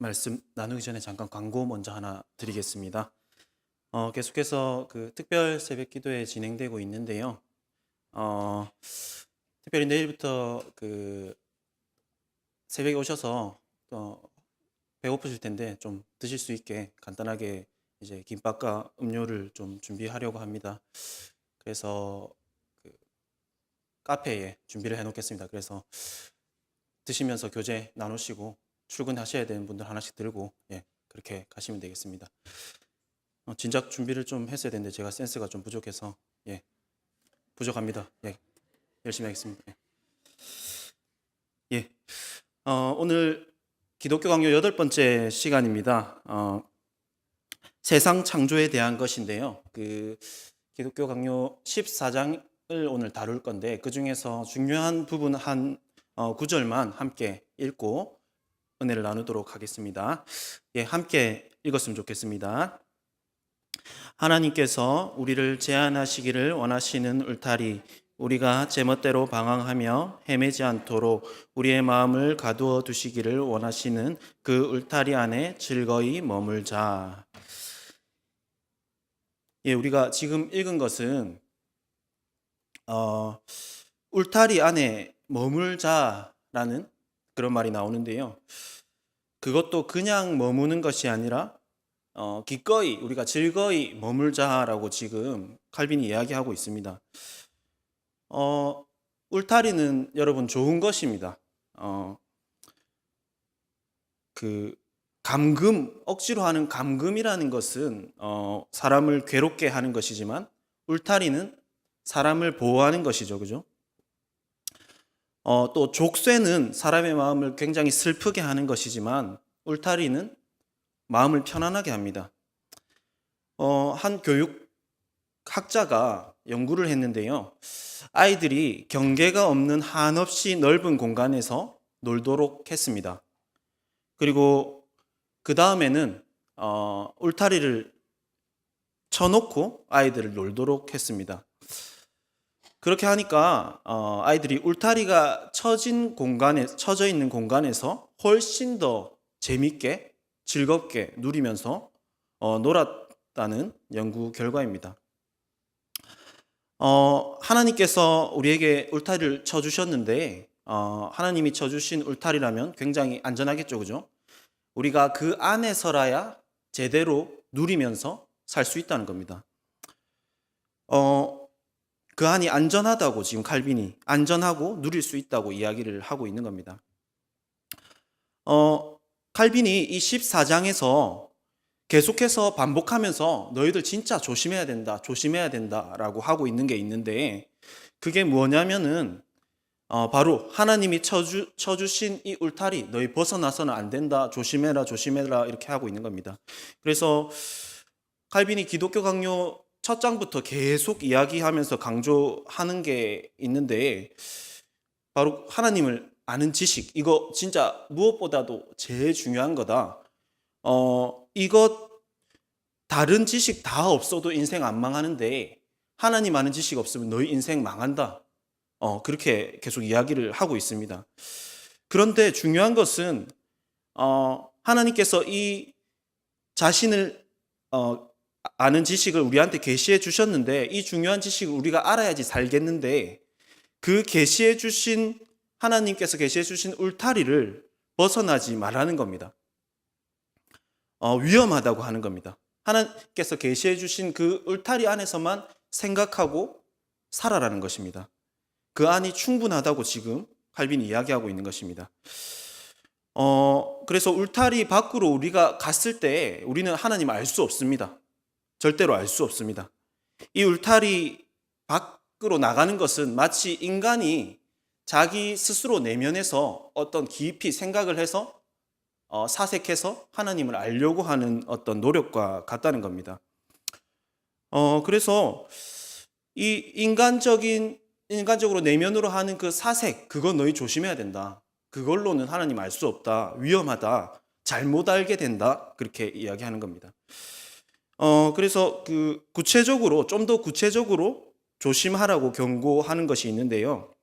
말씀 나누기 전에 잠깐 광고 먼저 하나 드리겠습니다. 계속해서 그 특별 새벽 기도회 진행되고 있는데요. 어, 특별히 내일부터 그 새벽에 오셔서 배고프실 텐데 좀 드실 수 있게 간단하게 이제 김밥과 음료를 좀 준비하려고 합니다. 그래서 그 카페에 준비를 해놓겠습니다. 그래서 드시면서 교제 나누시고 출근하셔야 되는 분들 하나씩 들고 그렇게 가시면 되겠습니다. 진작 준비를 좀 했어야 되는데 제가 센스가 좀 부족해서 부족합니다. 열심히 하겠습니다. 오늘 기독교 강요 8번째 시간입니다. 세상 창조에 대한 것인데요. 그 기독교 강요 14장을 오늘 다룰 건데 그 중에서 중요한 부분 한 구절만 함께 읽고 은혜를 나누도록 하겠습니다. 함께 읽었으면 좋겠습니다. 하나님께서 우리를 제한하시기를 원하시는 울타리, 우리가 제멋대로 방황하며 헤매지 않도록 우리의 마음을 가두어 두시기를 원하시는 그 울타리 안에 즐거이 머물자. 우리가 지금 읽은 것은 울타리 안에 머물자라는 그런 말이 나오는데요. 그것도 그냥 머무는 것이 아니라 기꺼이 우리가 즐거이 머물자라고 지금 칼빈이 이야기하고 있습니다. 울타리는 여러분 좋은 것입니다. 그 감금, 억지로 하는 감금이라는 것은 사람을 괴롭게 하는 것이지만 울타리는 사람을 보호하는 것이죠. 그죠? 또 족쇄는 사람의 마음을 굉장히 슬프게 하는 것이지만 울타리는 마음을 편안하게 합니다. 한 교육학자가 연구를 했는데요. 아이들이 경계가 없는 한없이 넓은 공간에서 놀도록 했습니다. 그리고 그 다음에는 울타리를 쳐놓고 아이들을 놀도록 했습니다. 그렇게 하니까 아이들이 울타리가 쳐져 있는 공간에서 훨씬 더 재밌게 즐겁게 누리면서 놀았다는 연구 결과입니다. 하나님께서 우리에게 울타리를 쳐주셨는데 하나님이 쳐주신 울타리라면 굉장히 안전하겠죠, 그죠? 우리가 그 안에서라야 제대로 누리면서 살 수 있다는 겁니다. 그 안이 안전하다고 지금 칼빈이 안전하고 누릴 수 있다고 이야기를 하고 있는 겁니다. 칼빈이 이 14장에서 계속해서 반복하면서 너희들 진짜 조심해야 된다 라고 하고 있는 게 있는데 그게 뭐냐면은 바로 하나님이 쳐주신 이 울타리 너희 벗어나서는 안 된다, 조심해라 이렇게 하고 있는 겁니다. 그래서 칼빈이 기독교 강요 첫 장부터 계속 이야기하면서 강조하는 게 있는데 바로 하나님을 아는 지식, 이거 진짜 무엇보다도 제일 중요한 거다. 이것 다른 지식 다 없어도 인생 안 망하는데 하나님 아는 지식 없으면 너희 인생 망한다. 그렇게 계속 이야기를 하고 있습니다. 그런데 중요한 것은 하나님께서 이 자신을 아는 지식을 우리한테 계시해 주셨는데 이 중요한 지식을 우리가 알아야지 살겠는데 그 계시해 주신 하나님께서 계시해 주신 울타리를 벗어나지 말라는 겁니다. 위험하다고 하는 겁니다. 하나님께서 계시해 주신 그 울타리 안에서만 생각하고 살아라는 것입니다. 그 안이 충분하다고 지금 칼빈이 이야기하고 있는 것입니다. 그래서 울타리 밖으로 우리가 갔을 때 우리는 하나님 알 수 없습니다. 절대로 알 수 없습니다. 이 울타리 밖으로 나가는 것은 마치 인간이 자기 스스로 내면에서 어떤 깊이 생각을 해서 사색해서 하나님을 알려고 하는 어떤 노력과 같다는 겁니다. 그래서 이 인간적으로 내면으로 하는 그 사색, 그건 너희 조심해야 된다. 그걸로는 하나님 알 수 없다. 위험하다. 잘못 알게 된다. 그렇게 이야기하는 겁니다. 그래서 좀 더 구체적으로 조심하라고 경고하는 것이 있는데요.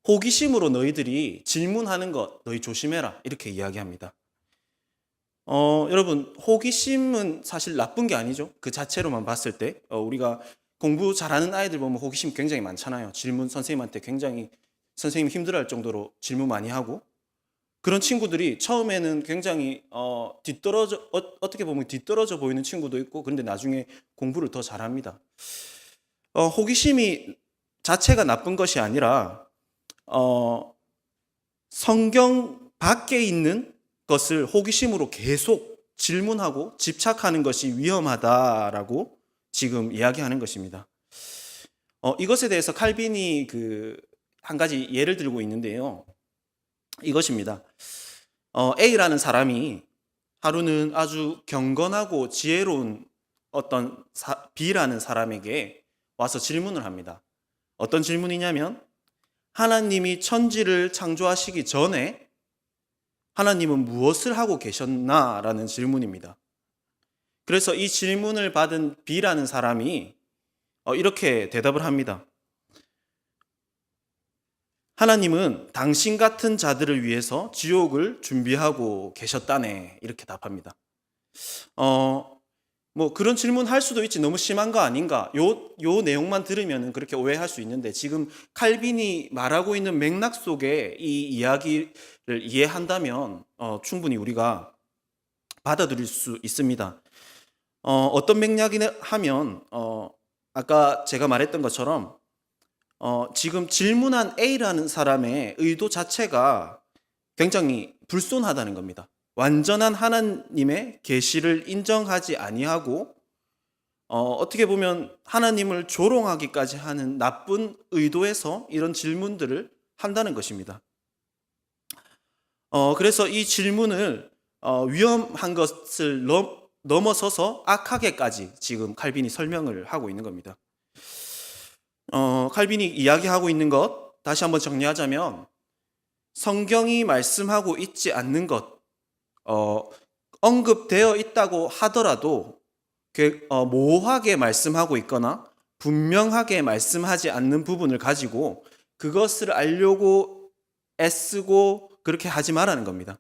호기심으로 너희들이 질문하는 것 너희 조심해라 이렇게 이야기합니다. 여러분, 호기심은 사실 나쁜 게 아니죠. 그 자체로만 봤을 때. 우리가 공부 잘하는 아이들 보면 호기심 굉장히 많잖아요. 질문 선생님한테 굉장히 선생님 힘들어할 정도로 질문 많이 하고. 그런 친구들이 처음에는 굉장히 어떻게 보면 뒤떨어져 보이는 친구도 있고, 그런데 나중에 공부를 더 잘합니다. 호기심이 자체가 나쁜 것이 아니라 어, 성경 밖에 있는 것을 호기심으로 계속 질문하고 집착하는 것이 위험하다라고 지금 이야기하는 것입니다. 이것에 대해서 칼빈이 한 가지 예를 들고 있는데요. 이것입니다. A라는 사람이 하루는 아주 경건하고 지혜로운 어떤 B라는 사람에게 와서 질문을 합니다. 어떤 질문이냐면, 하나님이 천지를 창조하시기 전에 하나님은 무엇을 하고 계셨나? 라는 질문입니다. 그래서 이 질문을 받은 B라는 사람이 이렇게 대답을 합니다. 하나님은 당신 같은 자들을 위해서 지옥을 준비하고 계셨다네. 이렇게 답합니다. 뭐 그런 질문 할 수도 있지, 너무 심한 거 아닌가? 요 내용만 들으면 그렇게 오해할 수 있는데, 지금 칼빈이 말하고 있는 맥락 속에 이 이야기를 이해한다면 충분히 우리가 받아들일 수 있습니다. 어떤 맥락이냐 하면 아까 제가 말했던 것처럼 지금 질문한 A라는 사람의 의도 자체가 굉장히 불손하다는 겁니다. 완전한 하나님의 계시를 인정하지 아니하고 어떻게 보면 하나님을 조롱하기까지 하는 나쁜 의도에서 이런 질문들을 한다는 것입니다. 그래서 이 질문을 위험한 것을 넘어서서 악하게까지 지금 칼빈이 설명을 하고 있는 겁니다. 칼빈이 이야기하고 있는 것, 다시 한번 정리하자면, 성경이 말씀하고 있지 않는 것, 언급되어 있다고 하더라도 모호하게 말씀하고 있거나 분명하게 말씀하지 않는 부분을 가지고 그것을 알려고 애쓰고 그렇게 하지 말라는 겁니다.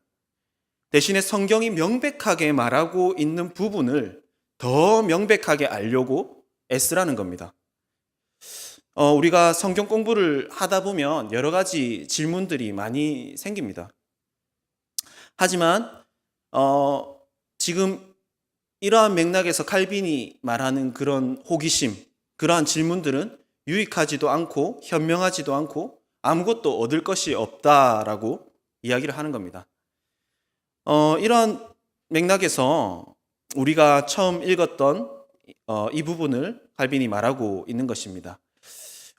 대신에 성경이 명백하게 말하고 있는 부분을 더 명백하게 알려고 애쓰라는 겁니다. 우리가 성경 공부를 하다 보면 여러 가지 질문들이 많이 생깁니다. 하지만 지금 이러한 맥락에서 칼빈이 말하는 그런 호기심, 그러한 질문들은 유익하지도 않고 현명하지도 않고 아무것도 얻을 것이 없다라고 이야기를 하는 겁니다. 이러한 맥락에서 우리가 처음 읽었던 이 부분을 칼빈이 말하고 있는 것입니다.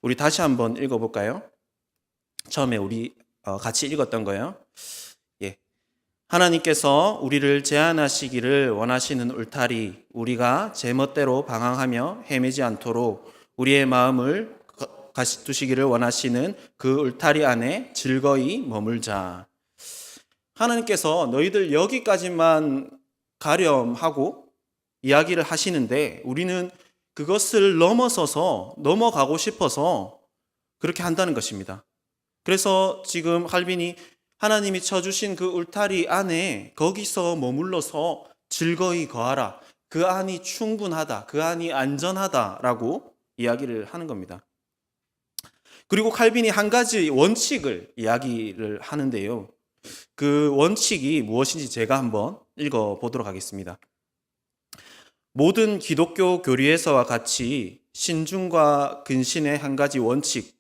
우리 다시 한번 읽어볼까요? 처음에 우리 같이 읽었던 거예요. 예. 하나님께서 우리를 제한하시기를 원하시는 울타리, 우리가 제멋대로 방황하며 헤매지 않도록 우리의 마음을 가두시기를 원하시는 그 울타리 안에 즐거이 머물자. 하나님께서 너희들 여기까지만 가렴하고 이야기를 하시는데 우리는 그것을 넘어서서 넘어가고 싶어서 그렇게 한다는 것입니다. 그래서 지금 칼빈이 하나님이 쳐주신 그 울타리 안에 거기서 머물러서 즐거이 거하라. 그 안이 충분하다. 그 안이 안전하다라고 이야기를 하는 겁니다. 그리고 칼빈이 한 가지 원칙을 이야기를 하는데요. 그 원칙이 무엇인지 제가 한번 읽어보도록 하겠습니다. 모든 기독교 교리에서와 같이 신중과 근신의 한 가지 원칙,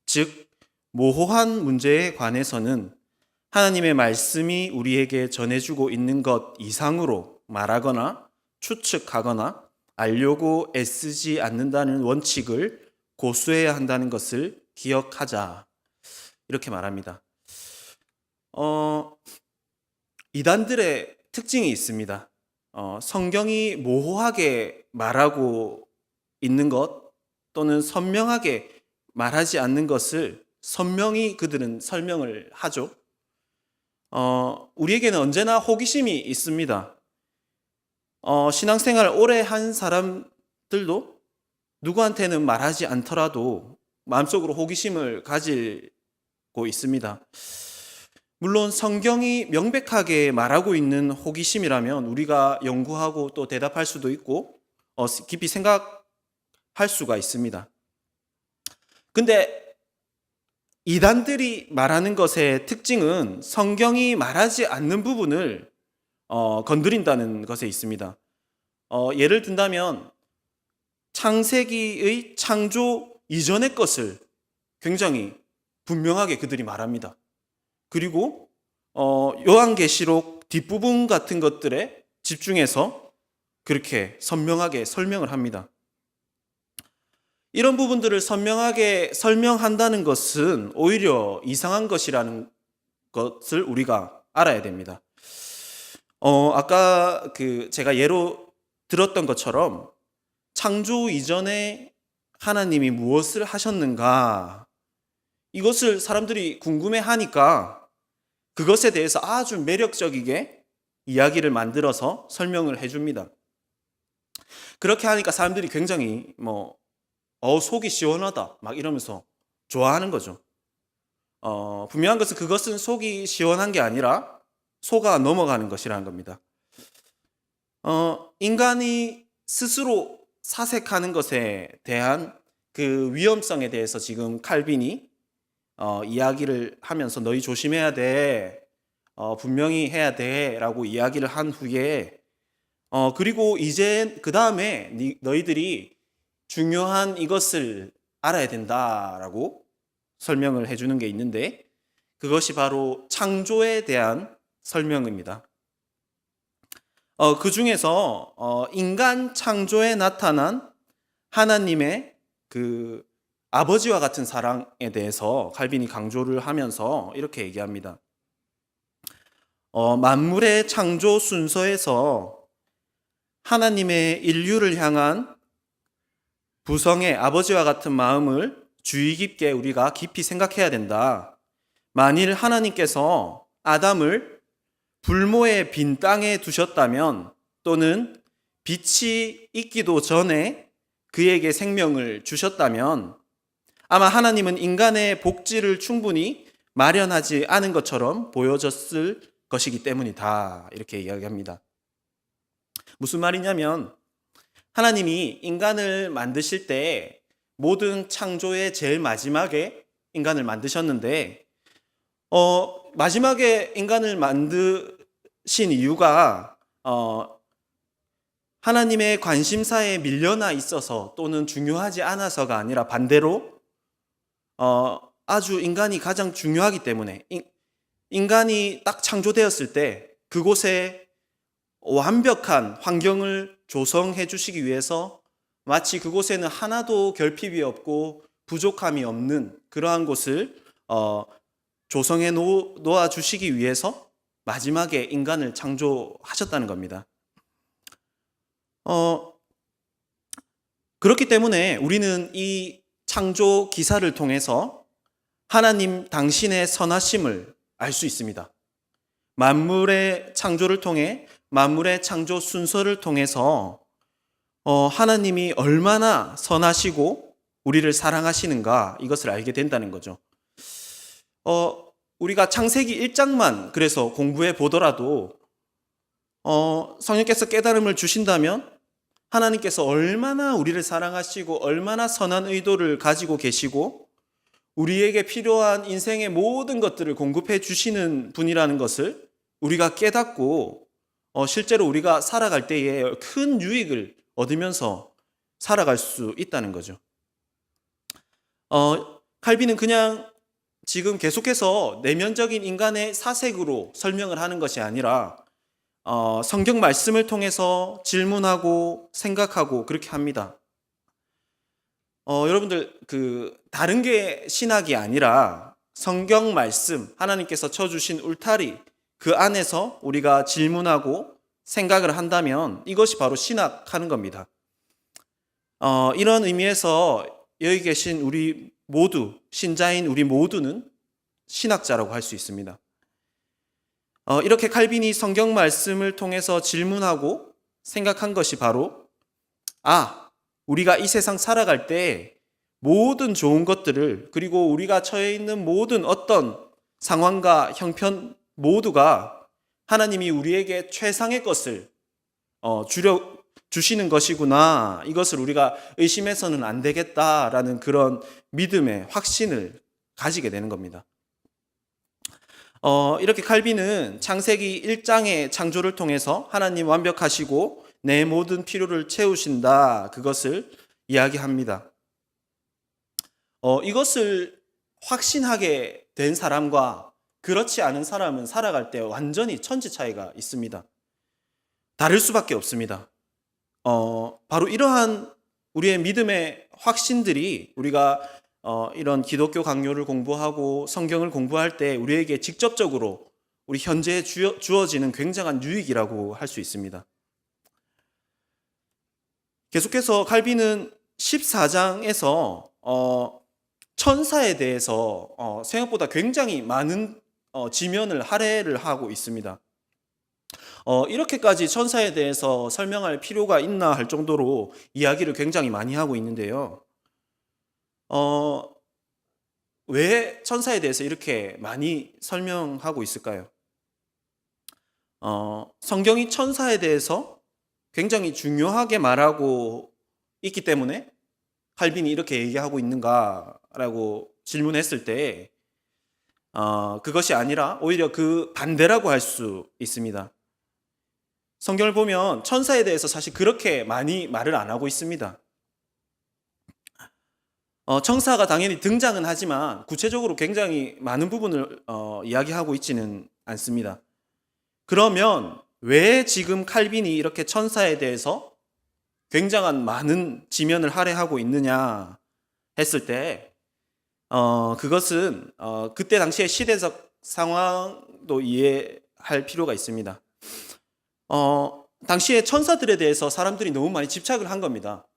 즉 모호한 문제에 관해서는 하나님의 말씀이 우리에게 전해주고 있는 것 이상으로 말하거나 추측하거나 알려고 애쓰지 않는다는 원칙을 고수해야 한다는 것을 기억하자. 이렇게 말합니다. 이단들의 특징이 있습니다. 성경이 모호하게 말하고 있는 것 또는 선명하게 말하지 않는 것을 선명히 그들은 설명을 하죠. 우리에게는 언제나 호기심이 있습니다. 신앙생활 오래 한 사람들도 누구한테는 말하지 않더라도 마음속으로 호기심을 가지고 있습니다. 물론 성경이 명백하게 말하고 있는 호기심이라면 우리가 연구하고 또 대답할 수도 있고 깊이 생각할 수가 있습니다. 근데 이단들이 말하는 것의 특징은 성경이 말하지 않는 부분을 건드린다는 것에 있습니다. 예를 든다면 창세기의 창조 이전의 것을 굉장히 분명하게 그들이 말합니다. 그리고 요한계시록 뒷부분 같은 것들에 집중해서 그렇게 선명하게 설명을 합니다. 이런 부분들을 선명하게 설명한다는 것은 오히려 이상한 것이라는 것을 우리가 알아야 됩니다. 아까 제가 예로 들었던 것처럼 창조 이전에 하나님이 무엇을 하셨는가, 이것을 사람들이 궁금해하니까 그것에 대해서 아주 매력적이게 이야기를 만들어서 설명을 해줍니다. 그렇게 하니까 사람들이 굉장히 속이 시원하다 막 이러면서 좋아하는 거죠. 분명한 것은 그것은 속이 시원한 게 아니라 속아 넘어가는 것이라는 겁니다. 인간이 스스로 사색하는 것에 대한 그 위험성에 대해서 지금 칼빈이 이야기를 하면서 너희 조심해야 돼, 분명히 해야 돼 라고 이야기를 한 후에 그리고 이제 그 다음에 너희들이 중요한 이것을 알아야 된다라고 설명을 해주는 게 있는데, 그것이 바로 창조에 대한 설명입니다. 그 중에서 인간 창조에 나타난 하나님의 그 아버지와 같은 사랑에 대해서 칼빈이 강조를 하면서 이렇게 얘기합니다. 만물의 창조 순서에서 하나님의 인류를 향한 부성의 아버지와 같은 마음을 주의 깊게 우리가 깊이 생각해야 된다. 만일 하나님께서 아담을 불모의 빈 땅에 두셨다면, 또는 빛이 있기도 전에 그에게 생명을 주셨다면 아마 하나님은 인간의 복지를 충분히 마련하지 않은 것처럼 보여졌을 것이기 때문이다. 이렇게 이야기합니다. 무슨 말이냐면 하나님이 인간을 만드실 때 모든 창조의 제일 마지막에 인간을 만드셨는데 마지막에 인간을 만드신 이유가 하나님의 관심사에 밀려나 있어서 또는 중요하지 않아서가 아니라 반대로 아주 인간이 가장 중요하기 때문에, 인간이 딱 창조되었을 때 그곳에 완벽한 환경을 조성해 주시기 위해서 마치 그곳에는 하나도 결핍이 없고 부족함이 없는 그러한 곳을 조성해 놓아 주시기 위해서 마지막에 인간을 창조하셨다는 겁니다. 그렇기 때문에 우리는 이 창조 기사를 통해서 하나님 당신의 선하심을 알 수 있습니다. 만물의 창조를 통해, 만물의 창조 순서를 통해서 하나님이 얼마나 선하시고 우리를 사랑하시는가, 이것을 알게 된다는 거죠. 우리가 창세기 1장만 그래서 공부해 보더라도 성령께서 깨달음을 주신다면 하나님께서 얼마나 우리를 사랑하시고 얼마나 선한 의도를 가지고 계시고 우리에게 필요한 인생의 모든 것들을 공급해 주시는 분이라는 것을 우리가 깨닫고 실제로 우리가 살아갈 때에 큰 유익을 얻으면서 살아갈 수 있다는 거죠. 칼빈은 그냥 지금 계속해서 내면적인 인간의 사색으로 설명을 하는 것이 아니라 성경 말씀을 통해서 질문하고 생각하고 그렇게 합니다. 여러분들 다른 게 신학이 아니라 성경 말씀, 하나님께서 쳐주신 울타리, 그 안에서 우리가 질문하고 생각을 한다면 이것이 바로 신학하는 겁니다. 이런 의미에서 여기 계신 우리 모두, 신자인 우리 모두는 신학자라고 할 수 있습니다. 이렇게 칼빈이 성경 말씀을 통해서 질문하고 생각한 것이 바로 우리가 이 세상 살아갈 때 모든 좋은 것들을, 그리고 우리가 처해 있는 모든 어떤 상황과 형편 모두가 하나님이 우리에게 최상의 것을 주시는 것이구나. 이것을 우리가 의심해서는 안 되겠다라는 그런 믿음의 확신을 가지게 되는 겁니다. 이렇게 칼빈은 창세기 1장의 창조를 통해서 하나님 완벽하시고 내 모든 필요를 채우신다. 그것을 이야기합니다. 이것을 확신하게 된 사람과 그렇지 않은 사람은 살아갈 때 완전히 천지 차이가 있습니다. 다를 수밖에 없습니다. 바로 이러한 우리의 믿음의 확신들이 우리가 이런 기독교 강요를 공부하고 성경을 공부할 때 우리에게 직접적으로 우리 현재에 주어지는 굉장한 유익이라고 할 수 있습니다. 계속해서 칼빈은 14장에서 천사에 대해서 생각보다 굉장히 많은 지면을 할애를 하고 있습니다. 이렇게까지 천사에 대해서 설명할 필요가 있나 할 정도로 이야기를 굉장히 많이 하고 있는데요. 왜 천사에 대해서 이렇게 많이 설명하고 있을까요? 성경이 천사에 대해서 굉장히 중요하게 말하고 있기 때문에 칼빈이 이렇게 얘기하고 있는가라고 질문했을 때 그것이 아니라 오히려 그 반대라고 할 수 있습니다. 성경을 보면 천사에 대해서 사실 그렇게 많이 말을 안 하고 있습니다. 천사가 당연히 등장은 하지만 구체적으로 굉장히 많은 부분을 이야기하고 있지는 않습니다. 그러면 왜 지금 칼빈이 이렇게 천사에 대해서 굉장한 많은 지면을 할애하고 있느냐 했을 때 그것은 그때 당시의 시대적 상황도 이해할 필요가 있습니다. 당시에 천사들에 대해서 사람들이 너무 많이 집착을 한 겁니다.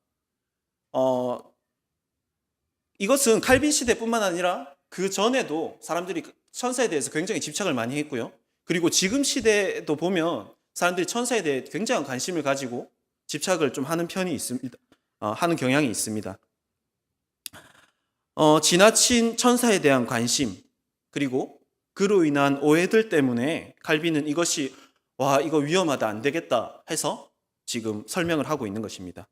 이것은 칼빈 시대뿐만 아니라 그 전에도 사람들이 천사에 대해서 굉장히 집착을 많이 했고요. 그리고 지금 시대도 보면 사람들이 천사에 대해 굉장한 관심을 가지고 집착을 좀 하는 편이 있습니다. 하는 경향이 있습니다. 지나친 천사에 대한 관심 그리고 그로 인한 오해들 때문에 칼빈은 이것이 이거 위험하다 안 되겠다 해서 지금 설명을 하고 있는 것입니다.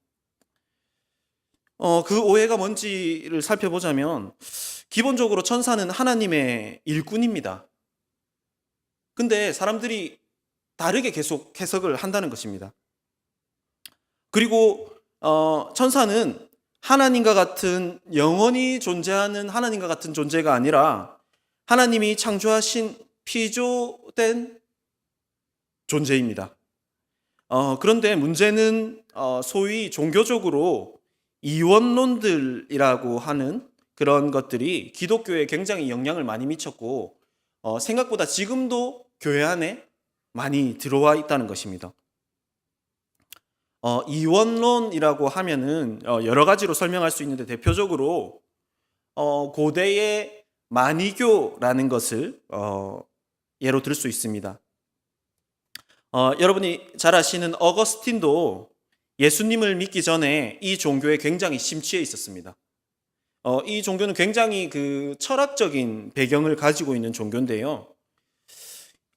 그 오해가 뭔지를 살펴보자면 기본적으로 천사는 하나님의 일꾼입니다. 근데 사람들이 다르게 계속 해석을 한다는 것입니다. 그리고 천사는 하나님과 같은 영원히 존재하는 하나님과 같은 존재가 아니라 하나님이 창조하신 피조된 존재입니다. 그런데 문제는 소위 종교적으로 이원론들이라고 하는 그런 것들이 기독교에 굉장히 영향을 많이 미쳤고 생각보다 지금도 교회 안에 많이 들어와 있다는 것입니다. 이원론이라고 하면은 여러 가지로 설명할 수 있는데 대표적으로 고대의 마니교라는 것을 예로 들 수 있습니다. 여러분이 잘 아시는 어거스틴도 예수님을 믿기 전에 이 종교에 굉장히 심취해 있었습니다. 이 종교는 굉장히 그 철학적인 배경을 가지고 있는 종교인데요.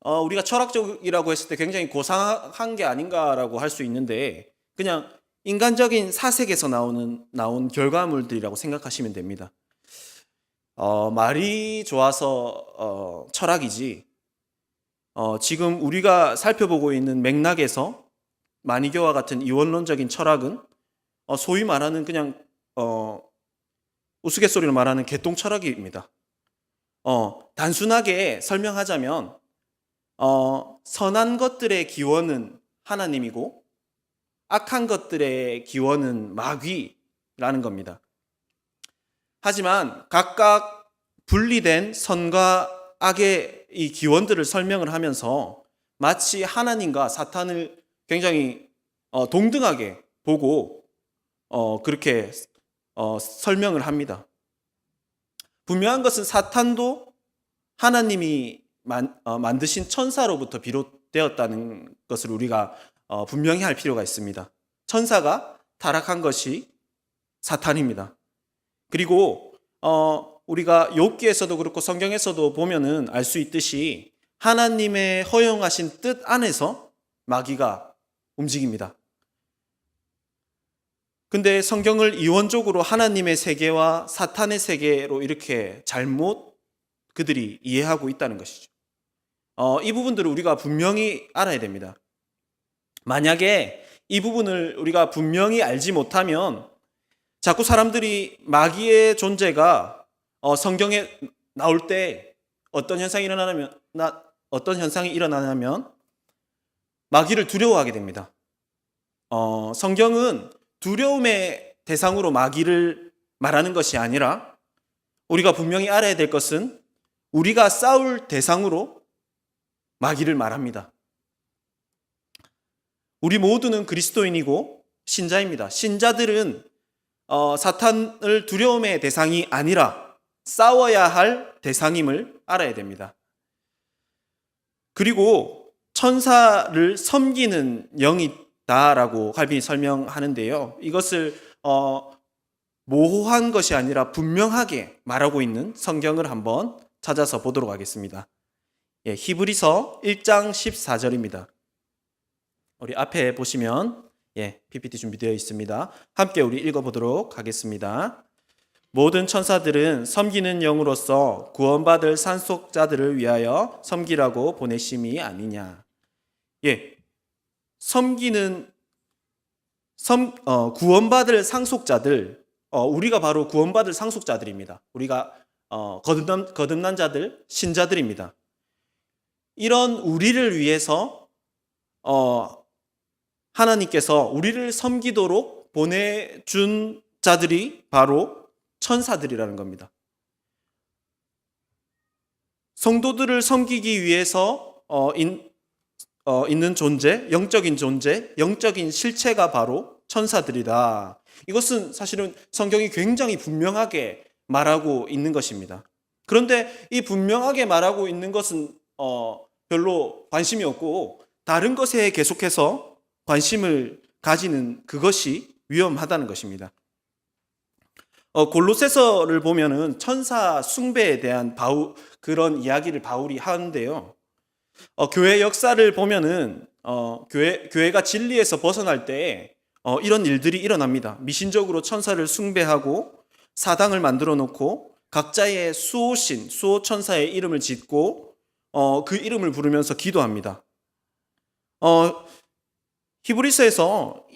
우리가 철학적이라고 했을 때 굉장히 고상한 게 아닌가라고 할 수 있는데 그냥 인간적인 사색에서 나온 결과물들이라고 생각하시면 됩니다. 말이 좋아서 철학이지 지금 우리가 살펴보고 있는 맥락에서 마니교와 같은 이원론적인 철학은 소위 말하는 그냥 우스갯소리로 말하는 개똥 철학입니다. 단순하게 설명하자면 선한 것들의 기원은 하나님이고 악한 것들의 기원은 마귀라는 겁니다. 하지만 각각 분리된 선과 악의 이 기원들을 설명을 하면서 마치 하나님과 사탄을 굉장히 동등하게 보고 그렇게 설명을 합니다. 분명한 것은 사탄도 하나님이 만드신 천사로부터 비롯되었다는 것을 우리가 분명히 할 필요가 있습니다. 천사가 타락한 것이 사탄입니다. 그리고 우리가 욥기에서도 그렇고 성경에서도 보면은 알 수 있듯이 하나님의 허용하신 뜻 안에서 마귀가 움직입니다. 근데 성경을 이원적으로 하나님의 세계와 사탄의 세계로 이렇게 잘못 그들이 이해하고 있다는 것이죠. 이 부분들을 우리가 분명히 알아야 됩니다. 만약에 이 부분을 우리가 분명히 알지 못하면 자꾸 사람들이 마귀의 존재가 성경에 나올 때 어떤 현상이 일어나냐면 마귀를 두려워하게 됩니다. 성경은 두려움의 대상으로 마귀를 말하는 것이 아니라 우리가 분명히 알아야 될 것은 우리가 싸울 대상으로 마귀를 말합니다. 우리 모두는 그리스도인이고 신자입니다. 신자들은 사탄을 두려움의 대상이 아니라 싸워야 할 대상임을 알아야 됩니다. 그리고 천사를 섬기는 영이 있다라고 칼빈이 설명하는데요. 이것을 모호한 것이 아니라 분명하게 말하고 있는 성경을 한번 찾아서 보도록 하겠습니다. 히브리서 1장 14절입니다. 우리 앞에 보시면 PPT 준비되어 있습니다. 함께 우리 읽어보도록 하겠습니다. 모든 천사들은 섬기는 영으로서 구원받을 상속자들을 위하여 섬기라고 보내심이 아니냐. 구원받을 상속자들, 우리가 바로 구원받을 상속자들입니다. 우리가 거듭난 자들, 신자들입니다. 이런 우리를 위해서 하나님께서 우리를 섬기도록 보내준 자들이 바로 천사들이라는 겁니다. 성도들을 섬기기 위해서 있는 존재, 영적인 존재, 영적인 실체가 바로 천사들이다. 이것은 사실은 성경이 굉장히 분명하게 말하고 있는 것입니다. 그런데 이 분명하게 말하고 있는 것은 별로 관심이 없고 다른 것에 계속해서 관심을 가지는 그것이 위험하다는 것입니다. 골로새서를 보면은 천사 숭배에 대한 그런 이야기를 바울이 하는데요. 교회 역사를 보면은 교회가 진리에서 벗어날 때 이런 일들이 일어납니다. 미신적으로 천사를 숭배하고 사당을 만들어 놓고 각자의 수호신, 수호천사의 이름을 짓고 그 이름을 부르면서 기도합니다. 히브리서에서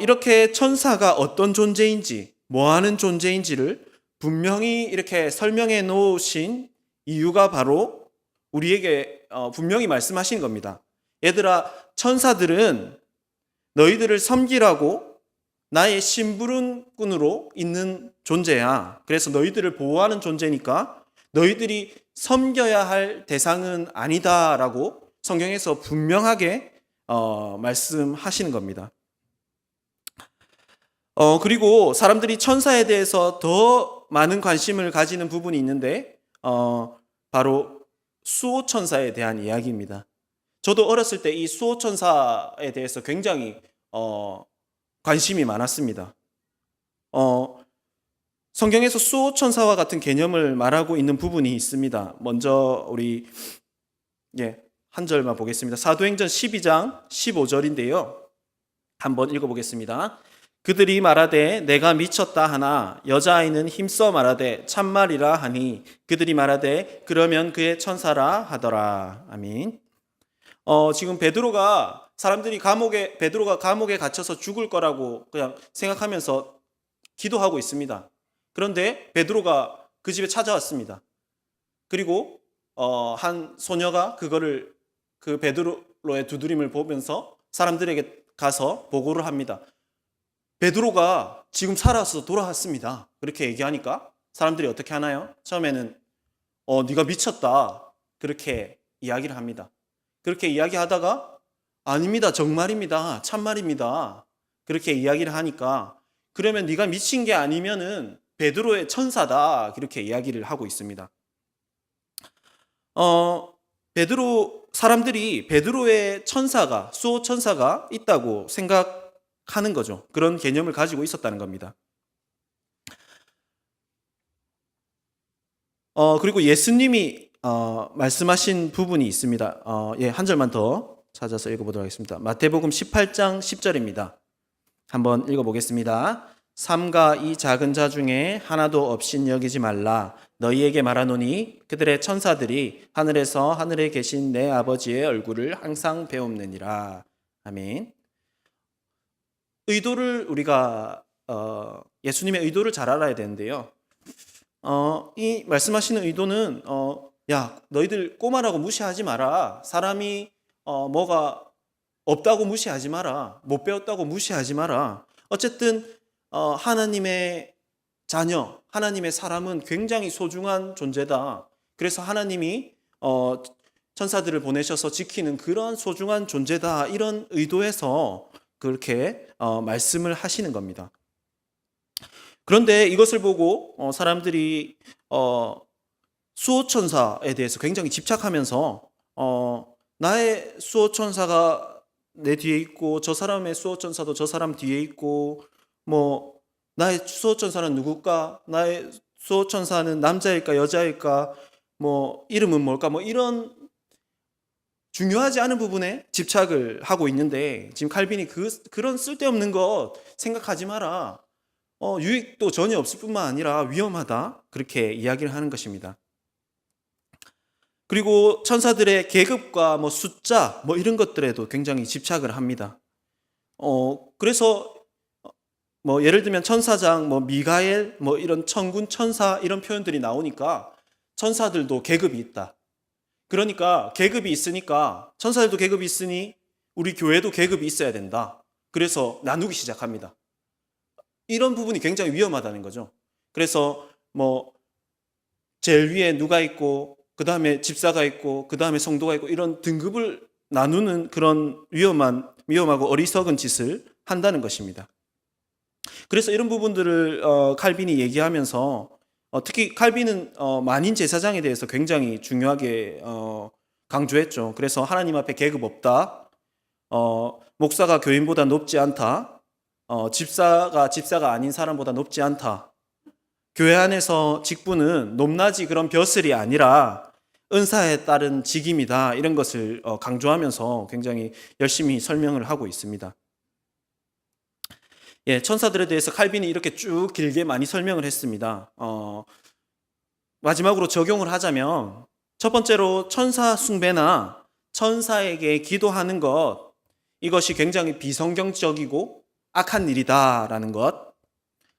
이렇게 천사가 어떤 존재인지, 뭐하는 존재인지를 분명히 이렇게 설명해 놓으신 이유가 바로 우리에게 분명히 말씀하신 겁니다. 얘들아, 천사들은 너희들을 섬기라고 나의 심부름꾼으로 있는 존재야. 그래서 너희들을 보호하는 존재니까 너희들이 섬겨야 할 대상은 아니다라고 성경에서 분명하게 말씀하시는 겁니다. 그리고 사람들이 천사에 대해서 더 많은 관심을 가지는 부분이 있는데 바로 수호천사에 대한 이야기입니다. 저도 어렸을 때 이 수호천사에 대해서 굉장히 관심이 많았습니다. 성경에서 수호천사와 같은 개념을 말하고 있는 부분이 있습니다. 먼저 우리 한 절만 보겠습니다. 사도행전 12장 15절인데요. 한번 읽어보겠습니다. 그들이 말하되 내가 미쳤다 하나 여자아이는 힘써 말하되 참말이라 하니 그들이 말하되 그러면 그의 천사라 하더라. 아멘. 지금 베드로가 베드로가 감옥에 갇혀서 죽을 거라고 그냥 생각하면서 기도하고 있습니다. 그런데 베드로가 그 집에 찾아왔습니다. 그리고 한 소녀가 그거를 그 베드로의 두드림을 보면서 사람들에게 가서 보고를 합니다. 베드로가 지금 살아서 돌아왔습니다. 그렇게 얘기하니까 사람들이 어떻게 하나요? 처음에는 네가 미쳤다 그렇게 이야기를 합니다. 그렇게 이야기하다가 아닙니다, 정말입니다, 참말입니다 그렇게 이야기를 하니까 그러면 네가 미친 게 아니면은 베드로의 천사다 그렇게 이야기를 하고 있습니다. 사람들이 베드로의 천사가, 수호천사가 있다고 생각하는 거죠. 그런 개념을 가지고 있었다는 겁니다. 그리고 예수님이 말씀하신 부분이 있습니다. 한 절만 더 찾아서 읽어보도록 하겠습니다. 마태복음 18장 10절입니다. 한번 읽어보겠습니다. 삼가 이 작은 자 중에 하나도 없인 여기지 말라. 너희에게 말하노니 그들의 천사들이 하늘에서 하늘에 계신 내 아버지의 얼굴을 항상 배움느니라. 아멘. 의도를 우리가 예수님의 의도를 잘 알아야 되는데요. 이 말씀하시는 의도는 야, 너희들 꼬마라고 무시하지 마라. 사람이 뭐가 없다고 무시하지 마라. 못 배웠다고 무시하지 마라. 어쨌든 하나님의 자녀, 하나님의 사람은 굉장히 소중한 존재다. 그래서 하나님이 천사들을 보내셔서 지키는 그런 소중한 존재다. 이런 의도에서 그렇게 말씀을 하시는 겁니다. 그런데 이것을 보고 사람들이 수호천사에 대해서 굉장히 집착하면서 나의 수호천사가 내 뒤에 있고 저 사람의 수호천사도 저 사람 뒤에 있고 뭐 나의 수호천사는 누굴까? 나의 수호천사는 남자일까 여자일까? 뭐 이름은 뭘까? 뭐 이런 중요하지 않은 부분에 집착을 하고 있는데 지금 칼빈이 그런 쓸데없는 것 생각하지 마라. 유익도 전혀 없을 뿐만 아니라 위험하다. 그렇게 이야기를 하는 것입니다. 그리고 천사들의 계급과 뭐 숫자 뭐 이런 것들에도 굉장히 집착을 합니다. 그래서 뭐 예를 들면 천사장, 뭐 미가엘, 뭐 이런 천군 천사 이런 표현들이 나오니까 천사들도 계급이 있다. 그러니까 계급이 있으니까 천사들도 계급이 있으니 우리 교회도 계급이 있어야 된다. 그래서 나누기 시작합니다. 이런 부분이 굉장히 위험하다는 거죠. 그래서 뭐 제일 위에 누가 있고 그 다음에 집사가 있고 그 다음에 성도가 있고 이런 등급을 나누는 그런 위험하고 어리석은 짓을 한다는 것입니다. 그래서 이런 부분들을 칼빈이 얘기하면서 특히 칼빈은 만인 제사장에 대해서 굉장히 중요하게 강조했죠. 그래서 하나님 앞에 계급 없다. 목사가 교인보다 높지 않다. 집사가 아닌 사람보다 높지 않다. 교회 안에서 직분은 높낮이 그런 벼슬이 아니라 은사에 따른 직임이다. 이런 것을 강조하면서 굉장히 열심히 설명을 하고 있습니다. 예, 천사들에 대해서 칼빈이 이렇게 쭉 길게 많이 설명을 했습니다. 마지막으로 적용을 하자면 첫 번째로 천사 숭배나 천사에게 기도하는 것, 이것이 굉장히 비성경적이고 악한 일이다라는 것.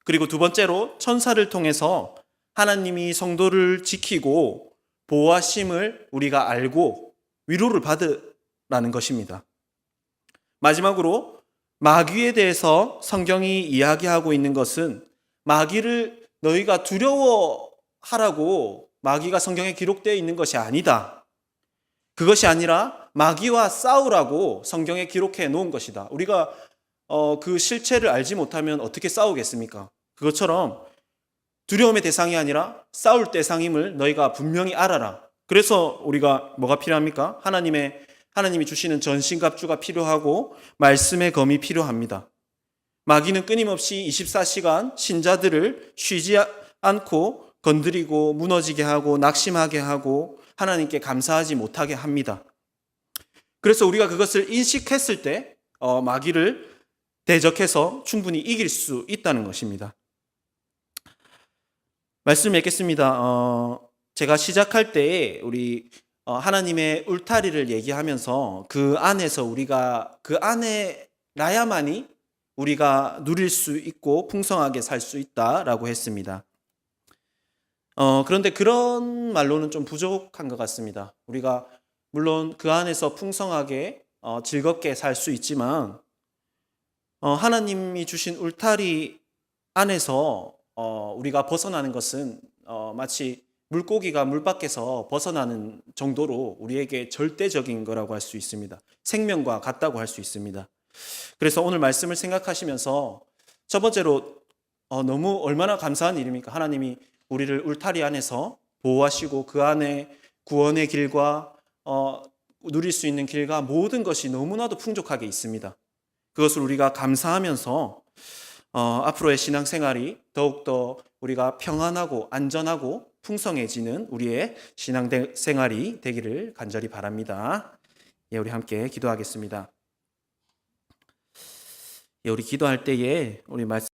그리고 두 번째로 천사를 통해서 하나님이 성도를 지키고 보호하심을 우리가 알고 위로를 받으라는 것입니다. 마지막으로 마귀에 대해서 성경이 이야기하고 있는 것은 마귀를 너희가 두려워하라고 마귀가 성경에 기록되어 있는 것이 아니다. 그것이 아니라 마귀와 싸우라고 성경에 기록해 놓은 것이다. 우리가 그 실체를 알지 못하면 어떻게 싸우겠습니까? 그것처럼 두려움의 대상이 아니라 싸울 대상임을 너희가 분명히 알아라. 그래서 우리가 뭐가 필요합니까? 하나님이 주시는 전신갑주가 필요하고 말씀의 검이 필요합니다. 마귀는 끊임없이 24시간 신자들을 쉬지 않고 건드리고 무너지게 하고 낙심하게 하고 하나님께 감사하지 못하게 합니다. 그래서 우리가 그것을 인식했을 때 마귀를 대적해서 충분히 이길 수 있다는 것입니다. 말씀 맺겠습니다. 제가 시작할 때 우리 하나님의 울타리를 얘기하면서 그 안에서 그 안에 나야만이 우리가 누릴 수 있고 풍성하게 살 수 있다라고 했습니다. 그런데 그런 말로는 좀 부족한 것 같습니다. 우리가 물론 그 안에서 풍성하게 즐겁게 살 수 있지만 하나님이 주신 울타리 안에서 우리가 벗어나는 것은 마치 물고기가 물 밖에서 벗어나는 정도로 우리에게 절대적인 거라고 할 수 있습니다. 생명과 같다고 할 수 있습니다. 그래서 오늘 말씀을 생각하시면서 첫 번째로 너무 얼마나 감사한 일입니까? 하나님이 우리를 울타리 안에서 보호하시고 그 안에 구원의 길과 누릴 수 있는 길과 모든 것이 너무나도 풍족하게 있습니다. 그것을 우리가 감사하면서 앞으로의 신앙생활이 더욱더 우리가 평안하고 안전하고 풍성해지는 우리의 신앙 생활이 되기를 간절히 바랍니다. 예, 우리 함께 기도하겠습니다. 예, 우리 기도할 때에 우리 말씀